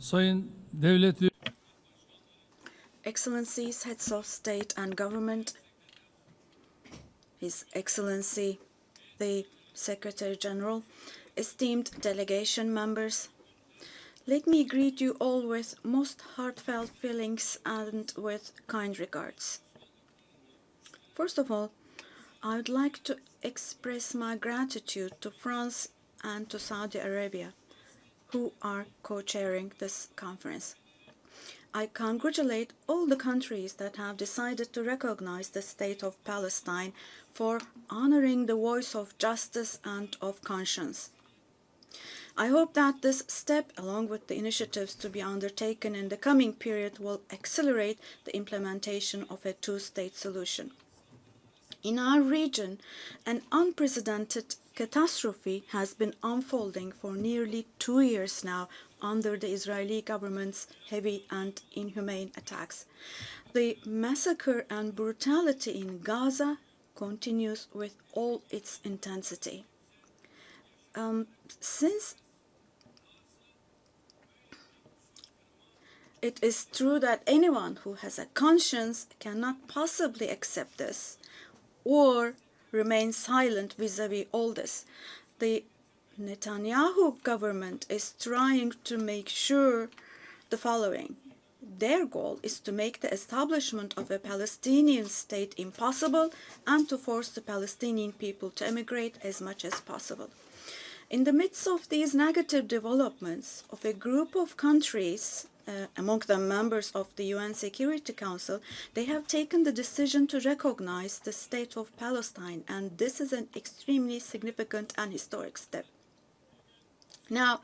Sayın Devlet Excellencies, heads of state and government, His Excellency the Secretary General, esteemed delegation members, let me greet you all with most heartfelt feelings and with kind regards. First of all, I would like to express my gratitude to France and to Saudi Arabia, who are co-chairing this conference. I congratulate all the countries that have decided to recognize the state of Palestine for honoring the voice of justice and of conscience. I hope that this step, along with the initiatives to be undertaken in the coming period, will accelerate the implementation of a two-state solution. In our region, an unprecedented catastrophe has been unfolding for nearly 2 years now under the Israeli government's heavy and inhumane attacks. The massacre and brutality in Gaza continues with all its intensity. Since it is true that anyone who has a conscience cannot possibly accept this or remain silent vis-à-vis all this, the Netanyahu government is trying to make sure the following. Their goal is to make the establishment of a Palestinian state impossible and to force the Palestinian people to emigrate as much as possible. In the midst of these negative developments of a group of countries, among them members of the UN Security Council, they have taken the decision to recognize the state of Palestine, and this is an extremely significant and historic step. Now,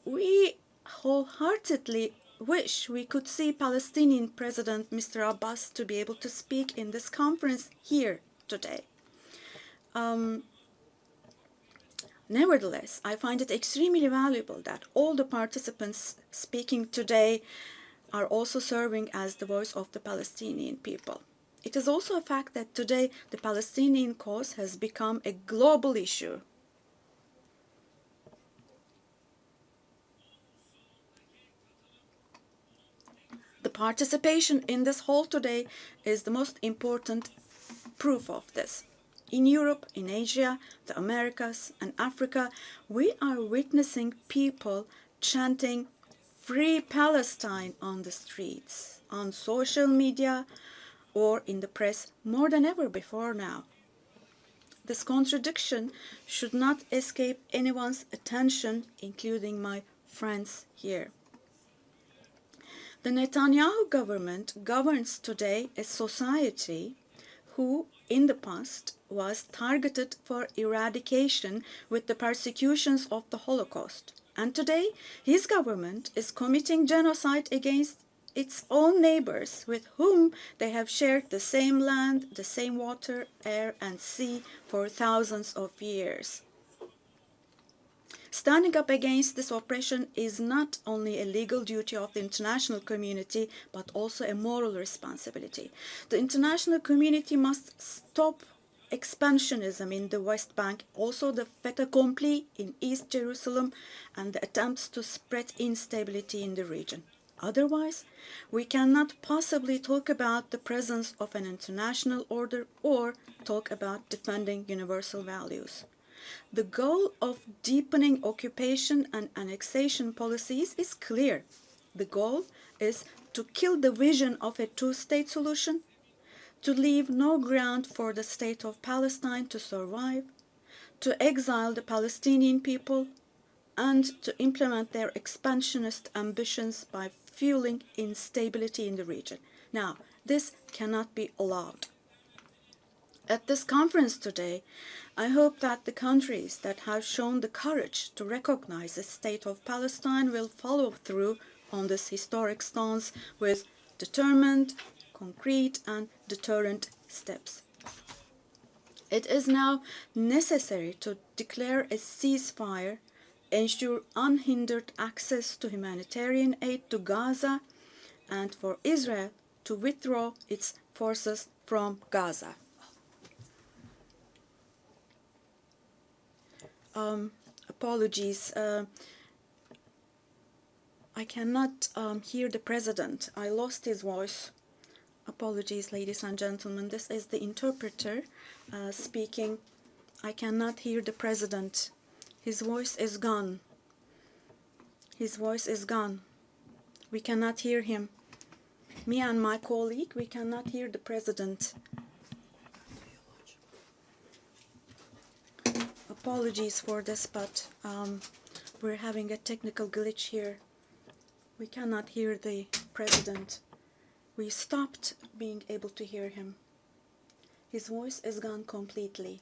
we wholeheartedly wish we could see Palestinian President Mr. Abbas to be able to speak in this conference here today. Nevertheless, I find it extremely valuable that all the participants speaking today are also serving as the voice of the Palestinian people. It is also a fact that today the Palestinian cause has become a global issue. The participation in this hall today is the most important proof of this. In Europe, in Asia, the Americas, and Africa, we are witnessing people chanting "Free Palestine" on the streets, on social media, or in the press more than ever before now. This contradiction should not escape anyone's attention, including my friends here. The Netanyahu government governs today a society who, in the past, was targeted for eradication with the persecutions of the Holocaust. And today, his government is committing genocide against its own neighbors with whom they have shared the same land, the same water, air, and sea for thousands of years. Standing up against this oppression is not only a legal duty of the international community, but also a moral responsibility. The international community must stop expansionism in the West Bank, also the fait accompli in East Jerusalem, and the attempts to spread instability in the region. Otherwise, we cannot possibly talk about the presence of an international order or talk about defending universal values. The goal of deepening occupation and annexation policies is clear. The goal is to kill the vision of a two-state solution, to leave no ground for the state of Palestine to survive, to exile the Palestinian people, and to implement their expansionist ambitions by fueling instability in the region. Now, this cannot be allowed. At this conference today, I hope that the countries that have shown the courage to recognize the state of Palestine will follow through on this historic stance with determined, concrete, and deterrent steps. It is now necessary to declare a ceasefire, ensure unhindered access to humanitarian aid to Gaza, and for Israel to withdraw its forces from Gaza. Apologies. I cannot hear the president. I lost his voice. Apologies, ladies and gentlemen. This is the interpreter speaking. I cannot hear the president. His voice is gone. His voice is gone. We cannot hear him. Me and my colleague, we cannot hear the president. Apologies for this, but we're having a technical glitch here. We cannot hear the president. We stopped being able to hear him. His voice is gone completely.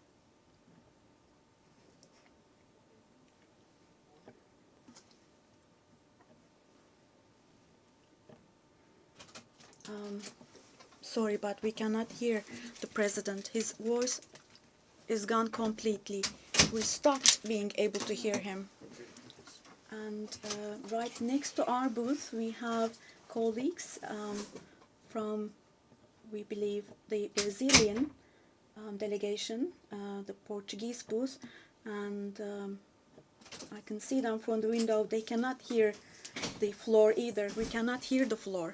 Sorry, but we cannot hear the president. His voice is gone completely. We stopped being able to hear him. And right next to our booth, we have colleagues from, we believe, the Brazilian delegation, the Portuguese booth, and I can see them from the window. They cannot hear the floor either. We cannot hear the floor.